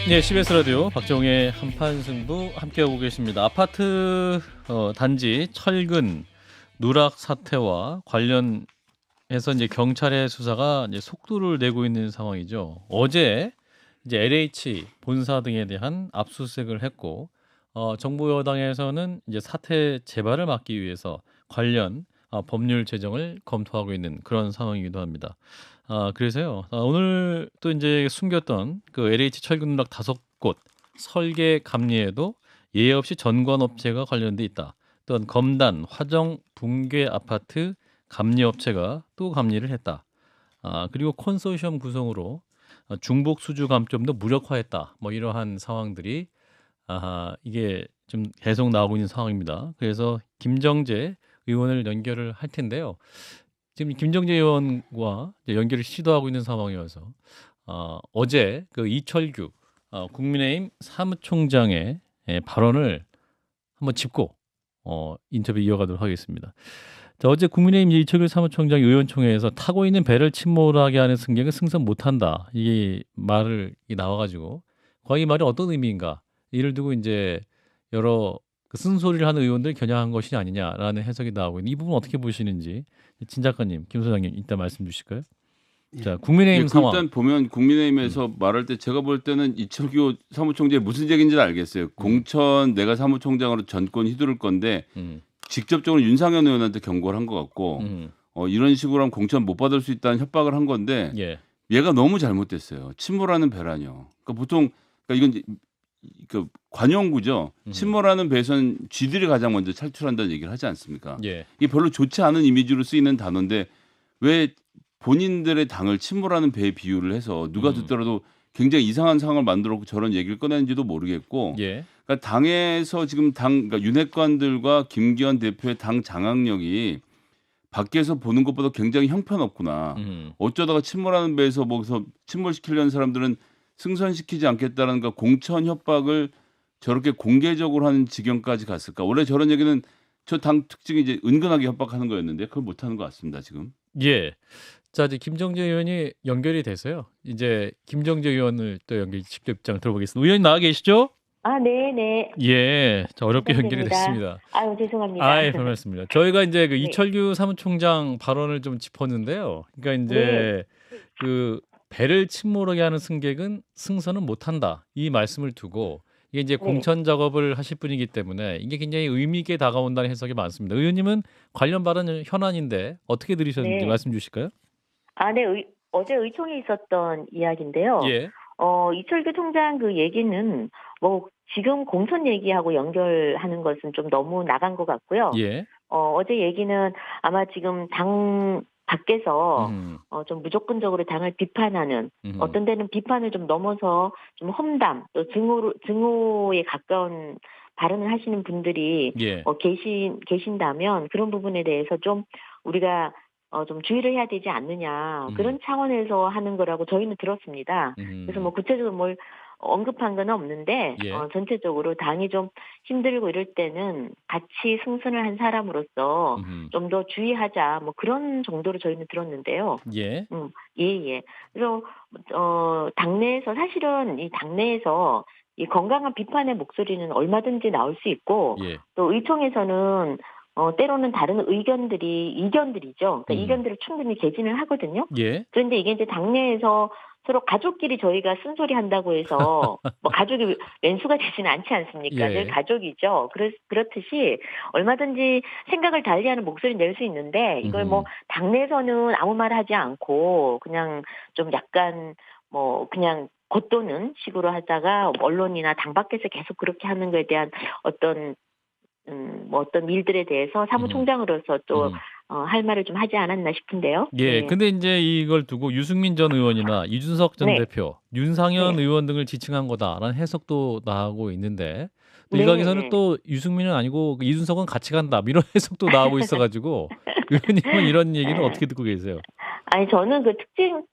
네, CBS 라디오 박정우의 한판 승부 함께하고 계십니다. 아파트 단지 철근 누락 사태와 관련해서 이제 경찰의 수사가 이제 속도를 내고 있는 상황이죠. 어제 이제 LH 본사 등에 대한 압수수색을 했고, 정부 여당에서는 이제 사태 재발을 막기 위해서 관련 법률 제정을 검토하고 있는 그런 상황이기도 합니다. 그래서요. 오늘 또 이제 숨겼던 그 LH 철근 누락 5곳 설계 감리에도 예의 없이 전관업체가 관련돼 있다. 또한 검단, 화정, 붕괴 아파트 감리업체가 또 감리를 했다. 그리고 컨소시엄 구성으로 중복 수주 감점도 무력화했다. 뭐 이러한 상황들이 이게 좀 계속 나오고 있는 상황입니다. 그래서 김정재 의원을 연결을 할 텐데요. 지금 김정재 의원과 이제 연결을 시도하고 있는 상황이어서 어제 그 이철규 국민의힘 사무총장의 발언을 한번 짚고 인터뷰 이어가도록 하겠습니다. 자, 어제 국민의힘 이철규 사무총장 의원총회에서 타고 있는 배를 침몰하게 하는 승객은 승선 못한다. 이 말을 나와가지고 과연 이 말이 어떤 의미인가? 이를 두고 이제 여러 그 쓴소리를 하는 의원들 겨냥한 것이 아니냐라는 해석이 나오고 있는 이 부분 어떻게 보시는지 진 작가님, 김 소장님 이따 말씀 주실까요? 자, 국민의힘 상황. 일단 보면 국민의힘에서 말할 때 제가 볼 때는 이철규 사무총장이 무슨 얘기인지는 알겠어요. 공천 내가 사무총장으로 전권 휘두를 건데 직접적으로 윤상현 의원한테 경고를 한 것 같고 이런 식으로 하면 공천 못 받을 수 있다는 협박을 한 건데 예. 얘가 너무 잘못됐어요. 침몰하는 배라뇨. 그러니까 보통 이건 이제 그 관용구죠. 침몰하는 배선 쥐들이 가장 먼저 탈출한다는 얘기를 하지 않습니까? 예. 이게 별로 좋지 않은 이미지로 쓰이는 단어인데 왜 본인들의 당을 침몰하는 배에 비유를 해서 누가 듣더라도 굉장히 이상한 상황을 만들었고 저런 얘기를 꺼내는지도 모르겠고 예. 그러니까 당에서 지금 그러니까 윤핵관들과 김기현 대표의 당 장악력이 밖에서 보는 것보다 굉장히 형편없구나. 어쩌다가 침몰하는 배에서 뭐서 침몰시키려는 사람들은 승선시키지 않겠다는 그 공천 협박을 저렇게 공개적으로 하는 지경까지 갔을까? 원래 저런 얘기는 저 당 특징이 이제 은근하게 협박하는 거였는데 그걸 못하는 것 같습니다 지금. 예. 자, 이제 김정재 의원이 연결이 돼서요. 이제 김정재 의원을 또 직접 입장 들어보겠습니다. 의원님 나와 계시죠? 네네. 예. 자, 어렵게 연결이 부탁드립니다. 됐습니다. 아유, 죄송합니다. 아예 별 말씀입니다. 저희가 이제 그 네. 이철규 사무총장 발언을 좀 짚었는데요. 그러니까 네. 이제 그 배를 침몰하게 하는 승객은 승선은 못한다. 이 말씀을 두고 이게 이제 네. 공천 작업을 하실 분이기 때문에 이게 굉장히 의미 있게 다가온다는 해석이 많습니다. 의원님은 관련 발언 현안인데 어떻게 들으셨는지 네. 말씀 주실까요? 네. 어제 의총에 있었던 이야기인데요. 예. 이철규 총장 그 얘기는 뭐 지금 공천 얘기하고 연결하는 것은 좀 너무 나간 것 같고요. 예. 어제 얘기는 아마 지금 당 밖에서 좀 무조건적으로 당을 비판하는 어떤 데는 비판을 좀 넘어서 좀 험담 또 증오에 가까운 발언을 하시는 분들이 예. 계신다면 그런 부분에 대해서 좀 우리가 좀 주의를 해야 되지 않느냐 그런 차원에서 하는 거라고 저희는 들었습니다. 그래서 뭐 구체적으로 뭘 언급한 건 없는데 예. 전체적으로 당이 좀 힘들고 이럴 때는 같이 승선을 한 사람으로서 좀 더 주의하자 뭐 그런 정도로 저희는 들었는데요. 예. 예. 그래서 당내에서 사실은 이 당내에서 이 건강한 비판의 목소리는 얼마든지 나올 수 있고 예. 또 의총에서는 때로는 다른 이견들이죠. 그러니까 이견들을 충분히 개진을 하거든요. 예. 그런데 이게 이제 당내에서 서로 가족끼리 저희가 쓴소리 한다고 해서 뭐 가족이 왼수가 되지는 않지 않습니까? 예. 늘 가족이죠. 그렇듯이 얼마든지 생각을 달리하는 목소리 낼 수 있는데 이걸 뭐 당내에서는 아무 말 하지 않고 그냥 좀 약간 뭐 그냥 겉도는 식으로 하다가 언론이나 당 밖에서 계속 그렇게 하는 거에 대한 어떤 일들에 대해서 사무총장으로서 또 할 말을 좀 하지 않았나 싶은데요. 예. 네. 근데 이제 이걸 두고 유승민 전 의원이나 이준석 전 네. 대표, 윤상현 네. 의원 등을 지칭한 거다라는 해석도 나오고 있는데 또 네, 일각에서는 네. 또 유승민은 아니고 이준석은 같이 간다 이런 해석도 나오고 있어가지고 의원님은 이런 얘기는 어떻게 듣고 계세요? 아니 저는 그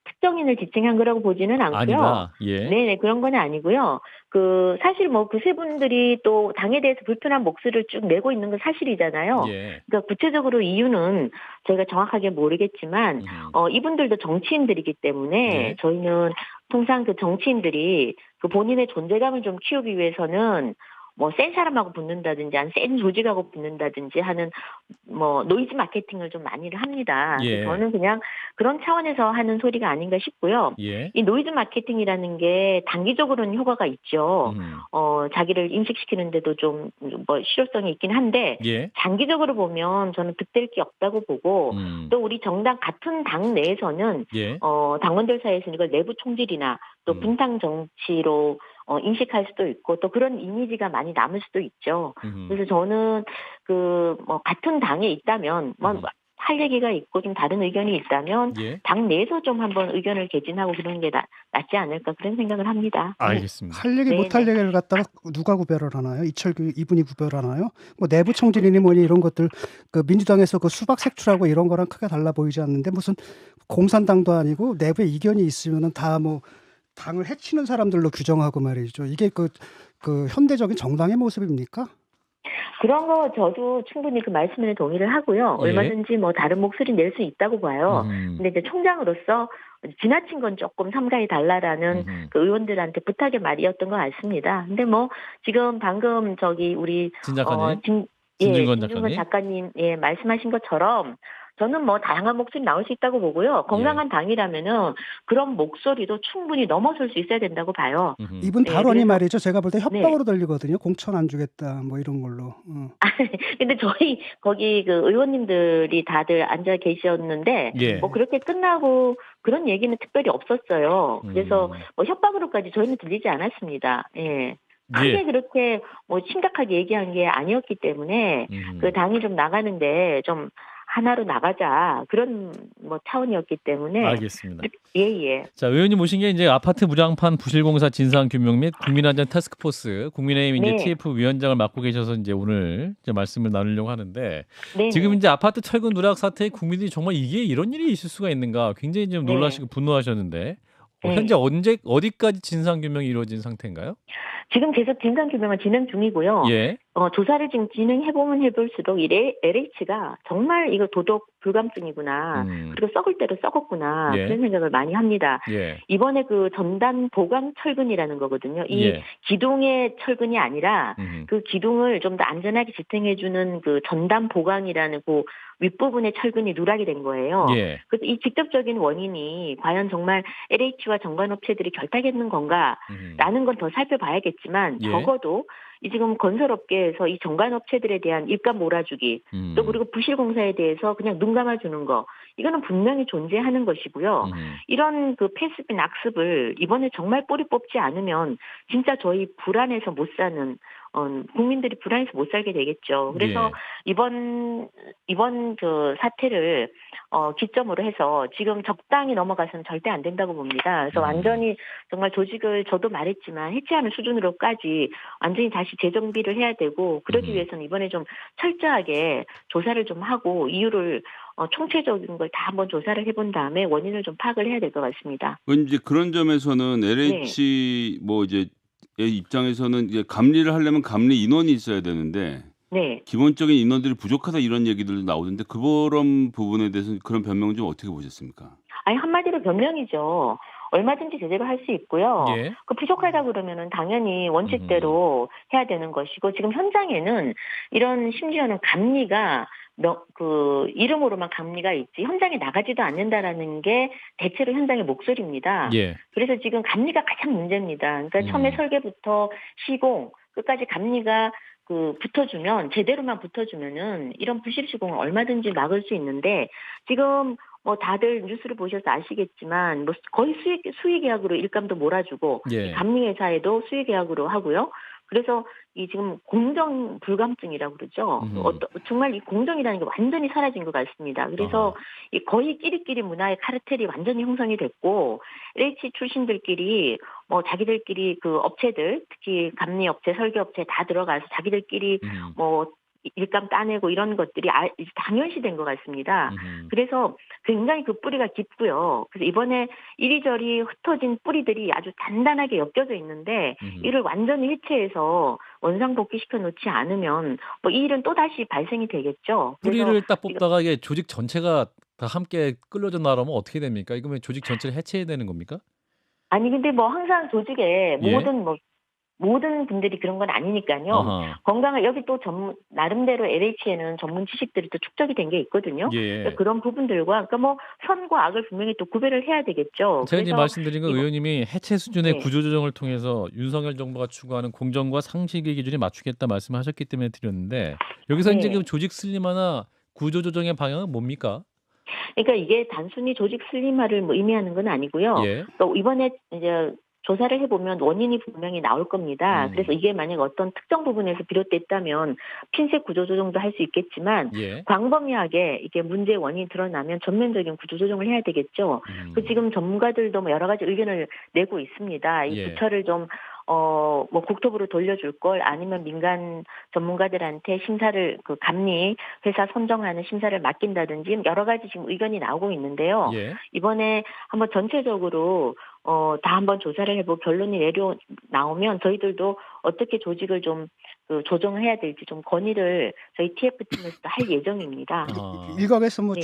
특정인을 지칭한 거라고 보지는 않고요. 아니다. 예. 네네 그런 건 아니고요. 그 사실 뭐 그 세 분들이 또 당에 대해서 불편한 목소리를 쭉 내고 있는 건 사실이잖아요. 예. 그러니까 구체적으로 이유는 저희가 정확하게 모르겠지만 이분들도 정치인들이기 때문에 예. 저희는 통상 그 정치인들이 그 본인의 존재감을 좀 키우기 위해서는 뭐 센 사람하고 붙는다든지 아니면 센 조직하고 붙는다든지 하는 뭐 노이즈 마케팅을 좀 많이를 합니다. 그래서 예. 저는 그냥 그런 차원에서 하는 소리가 아닌가 싶고요. 예. 이 노이즈 마케팅이라는 게 단기적으로는 효과가 있죠. 자기를 인식시키는데도 좀 뭐 실효성이 있긴 한데 예. 장기적으로 보면 저는 득될 게 없다고 보고 또 우리 정당 같은 당 내에서는 예. 당원들 사이에서는 이걸 내부 총질이나 또 분당 정치로 인식할 수도 있고 또 그런 이미지가 많이 남을 수도 있죠. 그래서 저는 그 뭐 같은 당에 있다면 뭐 할 얘기가 있고 좀 다른 의견이 있다면 예. 당 내에서 좀 한번 의견을 개진하고 그러는 게 낫지 않을까 그런 생각을 합니다. 알겠습니다. 할 얘기 못 할 네네. 얘기를 갖다가 누가 구별을 하나요? 이철규 이분이 구별하나요? 뭐 내부 총질이니 뭐니 이런 것들 그 민주당에서 그 수박 색출하고 이런 거랑 크게 달라 보이지 않는데 무슨 공산당도 아니고 내부에 이견이 있으면은 다 뭐 당을 해치는 사람들로 규정하고 말이죠. 이게 그 현대적인 정당의 모습입니까? 그런 거 저도 충분히 그 말씀에 동의를 하고요. 예. 얼마든지 뭐 다른 목소리 낼 수 있다고 봐요. 근데 이제 총장으로서 지나친 건 조금 삼가해 달라라는 그 의원들한테 부탁의 말이었던 것 같습니다. 근데 뭐 지금 방금 저기 우리 진 작가님. 진중권 작가님. 작가님 말씀하신 것처럼 저는 뭐 다양한 목소리 나올 수 있다고 보고요. 건강한 당이라면은 그런 목소리도 충분히 넘어설 수 있어야 된다고 봐요. 이분 네, 발언이 그래서- 말이죠. 제가 볼 때 협박으로 들리거든요. 공천 안 주겠다 뭐 이런 걸로. 근데 저희 거기 그 의원님들이 다들 앉아 계셨는데 예. 뭐 그렇게 끝나고 그런 얘기는 특별히 없었어요. 그래서 뭐 협박으로까지 저희는 들리지 않았습니다. 예. 크게 예. 그렇게 뭐 심각하게 얘기한 게 아니었기 때문에 그 당이 좀 나가는데 좀 하나로 나가자 그런 뭐 차원이었기 때문에 알겠습니다. 예. 자, 의원님 오신 게 이제 아파트 무장판 부실공사 진상 규명 및 국민안전 타스크포스 국민의힘 이제 네. TF 위원장을 맡고 계셔서 이제 오늘 이제 말씀을 나누려고 하는데 네. 지금 이제 아파트 철근 누락 사태에 국민들이 정말 이게 이런 일이 있을 수가 있는가 굉장히 좀 네. 놀라시고 분노하셨는데 네. 현재 어디까지 진상 규명이 이루어진 상태인가요? 지금 계속 진상 규명은 진행 중이고요. 예. 조사를 지금 진행해보면 해볼수록 이 LH가 정말 이거 도덕 불감증이구나. 그리고 썩을 대로 썩었구나. 예. 그런 생각을 많이 합니다. 예. 이번에 그 전단 보강 철근이라는 거거든요. 이 예. 기둥의 철근이 아니라 그 기둥을 좀 더 안전하게 지탱해주는 그 전단 보강이라는 그 윗부분의 철근이 누락이 된 거예요. 예. 그래서 이 직접적인 원인이 과연 정말 LH와 정관업체들이 결탁했는 건가라는 건 더 살펴봐야겠지만 예. 적어도 이 지금 건설업계에서 이 정관업체들에 대한 일감 몰아주기 또 그리고 부실공사에 대해서 그냥 눈 감아주는 거 이거는 분명히 존재하는 것이고요. 이런 그 패스비 낙습을 이번에 정말 뿌리 뽑지 않으면 진짜 저희 불안해서 못 사는 국민들이 불안해서 못 살게 되겠죠. 그래서 예. 이번 그 사태를 기점으로 해서 지금 적당히 넘어가서는 절대 안 된다고 봅니다. 그래서 완전히 정말 조직을 저도 말했지만 해체하는 수준으로까지 완전히 다시 재정비를 해야 되고 그러기 위해서는 이번에 좀 철저하게 조사를 좀 하고 이유를 총체적인 걸 다 한번 조사를 해본 다음에 원인을 좀 파악을 해야 될 것 같습니다. 이제 그런 점에서는 LH 뭐 이제 입장에서는 이제 감리를 하려면 감리 인원이 있어야 되는데 네. 기본적인 인원들이 부족하다 이런 얘기들도 나오던데 그런 부분에 대해서 그런 변명은 좀 어떻게 보셨습니까? 아니 한마디로 변명이죠. 얼마든지 제대로 할 수 있고요. 예. 그 부족하다 그러면은 당연히 원칙대로 해야 되는 것이고 지금 현장에는 이런 심지어는 감리가 그 이름으로만 감리가 있지 현장에 나가지도 않는다라는 게 대체로 현장의 목소리입니다. 예. 그래서 지금 감리가 가장 문제입니다. 그러니까 처음에 설계부터 시공 끝까지 감리가 그 붙어주면 제대로만 붙어주면은 이런 부실 시공을 얼마든지 막을 수 있는데 지금 뭐 다들 뉴스를 보셔서 아시겠지만 뭐 거의 수의 계약으로 일감도 몰아주고 예. 감리 회사에도 수의 계약으로 하고요. 그래서 이 지금 공정 불감증이라고 그러죠. 정말 이 공정이라는 게 완전히 사라진 것 같습니다. 그래서 이 거의 끼리끼리 문화의 카르텔이 완전히 형성이 됐고 LH 출신들끼리 뭐 자기들끼리 그 업체들 특히 감리 업체, 설계 업체 다 들어가서 자기들끼리 뭐 일감 따내고 이런 것들이 당연시된 것 같습니다. 그래서 굉장히 그 뿌리가 깊고요. 그래서 이번에 이리저리 흩어진 뿌리들이 아주 단단하게 엮여져 있는데 이를 완전히 해체해서 원상복귀시켜 놓지 않으면 뭐 이 일은 또 다시 발생이 되겠죠. 뿌리를 딱 뽑다가 이게 조직 전체가 다 함께 끌려져 나가면 어떻게 됩니까? 이거면 조직 전체를 해체해야 되는 겁니까? 아니 근데 뭐 항상 조직에 예. 모든 분들이 그런 건 아니니까요. 아하. 건강을 여기 또 나름대로 LH에는 전문 지식들이 또 축적이 된 게 있거든요. 예. 그러니까 그런 부분들과 그러니까 뭐 선과 악을 분명히 또 구별을 해야 되겠죠. 제가 이제 그래서 말씀드린 건 의원님이 해체 수준의 네. 구조조정을 통해서 윤석열 정부가 추구하는 공정과 상식의 기준에 맞추겠다 말씀하셨기 때문에 드렸는데 여기서 이제 네. 그 조직 슬림화나 구조조정의 방향은 뭡니까? 그러니까 이게 단순히 조직 슬림화를 뭐 의미하는 건 아니고요. 예. 또 이번에 이제 조사를 해보면 원인이 분명히 나올 겁니다. 그래서 이게 만약 어떤 특정 부분에서 비롯됐다면 핀셋 구조조정도 할 수 있겠지만 예. 광범위하게 이게 문제의 원인이 드러나면 전면적인 구조조정을 해야 되겠죠. 그 지금 전문가들도 뭐 여러 가지 의견을 내고 있습니다. 이 예. 부처를 좀 뭐 국토부로 돌려줄 걸 아니면 민간 전문가들한테 심사를 그 감리 회사 선정하는 심사를 맡긴다든지 여러 가지 지금 의견이 나오고 있는데요. 예. 이번에 한번 전체적으로 다 한번 조사를 해보고 결론이 나오면 저희들도 어떻게 조직을 좀 조정을 해야 될지 좀 건의를 저희 TF팀에서도 할 예정입니다. 일각에서 뭐 네.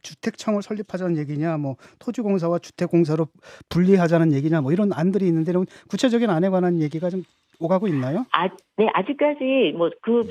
주택청을 설립하자는 얘기냐, 뭐 토지공사와 주택공사로 분리하자는 얘기냐, 뭐 이런 안들이 있는데 구체적인 안에 관한 얘기가 좀 오가고 있나요? 네, 아직까지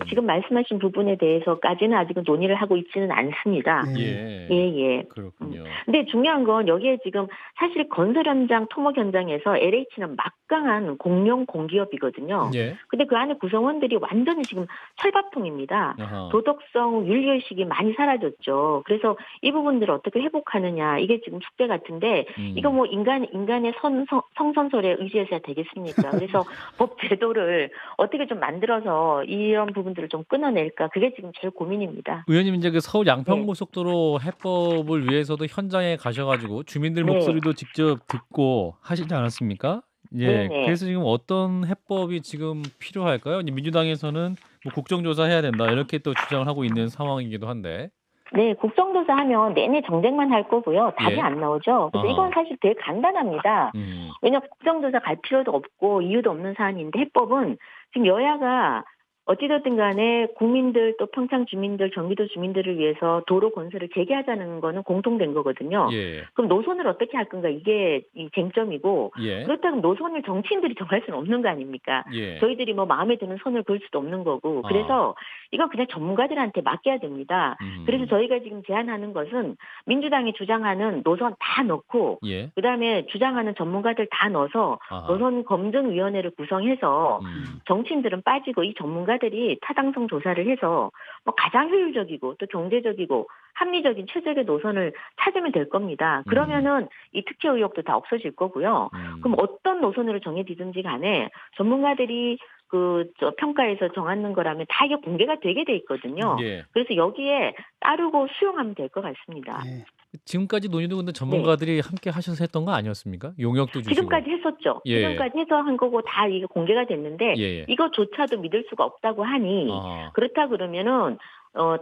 지금 말씀하신 부분에 대해서까지는 아직은 논의를 하고 있지는 않습니다. 예. 예. 그렇군요. 근데 중요한 건 여기에 지금 사실 건설 현장, 토목 현장에서 LH는 막강한 공룡 공기업이거든요. 예. 근데 그 안에 구성원들이 완전히 지금 철밥통입니다. 아하. 도덕성, 윤리의식이 많이 사라졌죠. 그래서 이 부분들을 어떻게 회복하느냐, 이게 지금 숙제 같은데, 이거 뭐 인간의 성선설에 의지해서야 되겠습니까? 그래서 법 제도를 어떻게 좀 만들어서 이런 부분들을 좀 끊어낼까, 그게 지금 제일 고민입니다. 의원님 이제 그 서울 양평고속도로 해법을 위해서도 현장에 가셔가지고 주민들 네. 목소리도 직접 듣고 하시지 않았습니까? 예. 네네. 그래서 지금 어떤 해법이 지금 필요할까요? 이제 민주당에서는 뭐 국정조사 해야 된다 이렇게 또 주장을 하고 있는 상황이기도 한데. 네, 국정조사 하면 내내 정쟁만 할 거고요. 답이 예. 안 나오죠. 그래서 아하. 이건 사실 되게 간단합니다. 왜냐하면 국정조사 갈 필요도 없고 이유도 없는 사안인데 해법은 지금 여야가 어찌됐든 간에 국민들 또 평창 주민들, 경기도 주민들을 위해서 도로 건설을 재개하자는 거는 공통된 거거든요. 예. 그럼 노선을 어떻게 할 건가 이게 이 쟁점이고 예. 그렇다면 노선을 정치인들이 정할 수는 없는 거 아닙니까? 예. 저희들이 뭐 마음에 드는 선을 그을 수도 없는 거고 그래서 이거 그냥 전문가들한테 맡겨야 됩니다. 그래서 저희가 지금 제안하는 것은 민주당이 주장하는 노선 다 넣고 예. 그다음에 주장하는 전문가들 다 넣어서 아하. 노선 검증위원회를 구성해서 음. 정치인들은 빠지고 이 전문가들이 타당성 조사를 해서 뭐 가장 효율적이고 또 경제적이고 합리적인 최적의 노선을 찾으면 될 겁니다. 그러면은 이 특혜 의혹도 다 없어질 거고요. 그럼 어떤 노선으로 정해지든지 간에 전문가들이 평가에서 정하는 거라면 다 이게 공개가 되게 돼 있거든요. 예. 그래서 여기에 따르고 수용하면 될 것 같습니다. 예. 지금까지 논의도 근데 전문가들이 함께 하셔서 했던 거 아니었습니까? 용역도 주시고. 지금까지 했었죠. 예. 지금까지 해서 한 거고 다 이게 공개가 됐는데 예. 이거조차도 믿을 수가 없다고 하니 아하. 그렇다 그러면은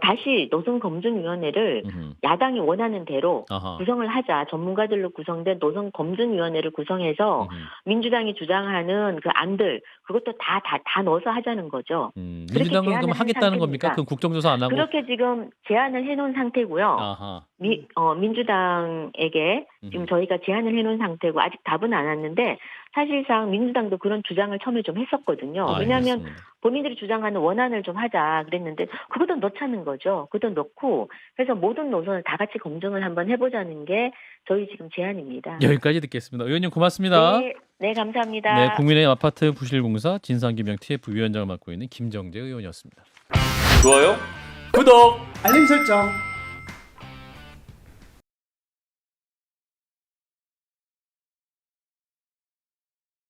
다시 노선검증위원회를 야당이 원하는 대로 아하. 구성을 하자. 전문가들로 구성된 노선검증위원회를 구성해서 민주당이 주장하는 그 안들 그것도 다 넣어서 하자는 거죠. 민주당은 그럼 제안을 하겠다는 한 겁니까? 상태입니다. 그 국정조사 안 하고. 그렇게 지금 제안을 해놓은 상태고요. 아하. 민주당에게 지금 저희가 제안을 해놓은 상태고 아직 답은 안 왔는데 사실상 민주당도 그런 주장을 처음에 좀 했었거든요. 왜냐하면 본인들이 주장하는 원안을 좀 하자 그랬는데 그것도 넣자는 거죠. 그것도 넣고 그래서 모든 노선을 다 같이 검증을 한번 해보자는 게 저희 지금 제안입니다. 여기까지 듣겠습니다. 의원님 고맙습니다. 네, 감사합니다. 네, 국민의힘 아파트 부실공사 진상규명 TF 위원장을 맡고 있는 김정재 의원이었습니다. 좋아요? 구독! 알림 설정.